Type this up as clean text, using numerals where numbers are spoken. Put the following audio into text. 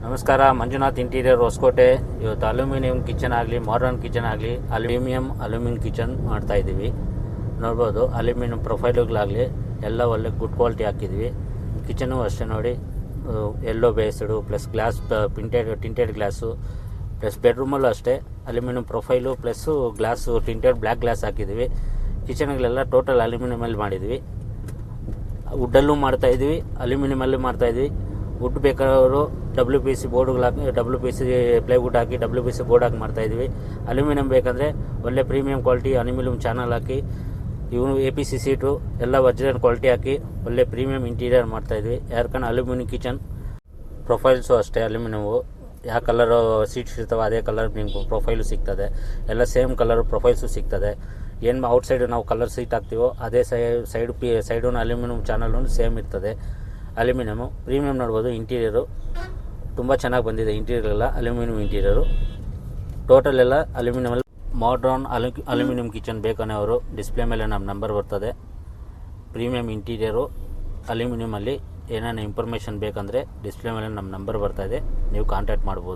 ನಮಸ್ಕಾರ, ಮಂಜುನಾಥ್ ಇಂಟೀರಿಯರ್ ಹೊಸಕೋಟೆ. ಇವತ್ತು aluminium kitchen ಆಗಲಿ, ಮಾಡರ್ನ್ ಕಿಚನ್ ಆಗಲಿ, ಅಲ್ಯೂಮಿನಿಯಂ ಕಿಚನ್ ಮಾಡ್ತಾಯಿದ್ದೀವಿ. ನೋಡ್ಬೋದು, ಅಲ್ಯೂಮಿನಿಯಂ ಪ್ರೊಫೈಲುಗಳಾಗಲಿ ಎಲ್ಲ ಒಳ್ಳೆ ಗುಡ್ ಕ್ವಾಲಿಟಿ ಹಾಕಿದ್ವಿ. ಕಿಚನು ಅಷ್ಟೇ ನೋಡಿ, ಎಲ್ಲೋ based plus glass tinted glass, plus ಬೆಡ್ರೂಮಲ್ಲೂ ಅಷ್ಟೇ aluminium profile plus glass tinted black glass ಹಾಕಿದ್ವಿ. ಕಿಚನ್ಗಳೆಲ್ಲ ಟೋಟಲ್ ಅಲ್ಯೂಮಿನಿಯಮಲ್ಲಿ ಮಾಡಿದ್ವಿ. ವುಡ್ಡಲ್ಲೂ ಮಾಡ್ತಾಯಿದ್ವಿ, ಅಲ್ಯೂಮಿನಿಯಮಲ್ಲೂ ಮಾಡ್ತಾಯಿದ್ವಿ. ವುಡ್ ಬೇಕಾದವರು WPC ಬೋರ್ಡುಗಳು ಹಾಕಿ, WPC ಪ್ಲೈವುಡ್ ಹಾಕಿ, WPC ಬೋರ್ಡ್ ಹಾಕಿ ಮಾಡ್ತಾಯಿದ್ವಿ. ಅಲ್ಯೂಮಿನಿಯಂ ಬೇಕಂದರೆ ಒಳ್ಳೆ ಪ್ರೀಮಿಯಂ ಕ್ವಾಲಿಟಿ ಅಲ್ಯೂಮಿನಿಯಂ ಚಾನಲ್ ಹಾಕಿ, ಇವನು APC ಸೀಟು ಎಲ್ಲ ಒರಿಜಿನಲ್ ಕ್ವಾಲಿಟಿ ಹಾಕಿ ಒಳ್ಳೆ ಪ್ರೀಮಿಯಂ ಇಂಟೀರಿಯರ್ ಮಾಡ್ತಾಯಿದ್ವಿ. ಯಾಕಂದ್ರೆ ಅಲ್ಯೂಮಿನಿಯಂ ಕಿಚನ್ ಪ್ರೊಫೈಲ್ಸು ಅಷ್ಟೇ ಅಲ್ಯೂಮಿನಿಯಮು. ಯಾವ ಕಲರು ಸೀಟ್ಸ್ ಇರ್ತಾವೆ ಅದೇ ಕಲರ್ ನಿಮ್ಗೆ ಪ್ರೊಫೈಲು ಸಿಗ್ತದೆ. ಎಲ್ಲ ಸೇಮ್ ಕಲರು ಪ್ರೊಫೈಲ್ಸು ಸಿಗ್ತದೆ. ಏನು ಔಟ್ಸೈಡ್ ನಾವು ಕಲರ್ ಸೀಟ್ ಹಾಕ್ತೀವೋ ಅದೇ ಸೈಡು ಅಲ್ಯೂಮಿನಿಯಂ ಚಾನಲ್ ಸೇಮ್ ಇರ್ತದೆ. ಅಲ್ಯೂಮಿನಿಯಮು ಪ್ರೀಮಿಯಂ ನೋಡ್ಬೋದು. ಇಂಟೀರಿಯರು ತುಂಬ ಚೆನ್ನಾಗಿ ಬಂದಿದೆ. ಇಂಟೀರಿಯರ್ ಎಲ್ಲ ಅಲ್ಯೂಮಿನಿಯಂ ಇಂಟೀರಿಯರು ಟೋಟಲ್ ಎಲ್ಲ ಅಲ್ಯೂಮಿನಿಯಮಲ್ಲಿ. ಮಾಡರ್ನ್ ಅಲ್ಯೂಮಿನಿಯಂ ಕಿಚನ್ ಬೇಕನ್ನೋರು ಡಿಸ್ಪ್ಲೇ ಮೇಲೆ ನಮ್ಮ ನಂಬರ್ ಬರ್ತದೆ. ಪ್ರೀಮಿಯಂ ಇಂಟೀರಿಯರು ಅಲ್ಯೂಮಿನಿಯಮಲ್ಲಿ ಏನೇನು ಇನ್ಫಾರ್ಮೇಷನ್ ಬೇಕಂದರೆ ಡಿಸ್ಪ್ಲೇ ಮೇಲೆ ನಮ್ಮ ನಂಬರ್ ಬರ್ತಾಯಿದೆ, ನೀವು ಕಾಂಟ್ಯಾಕ್ಟ್ ಮಾಡ್ಬೋದು.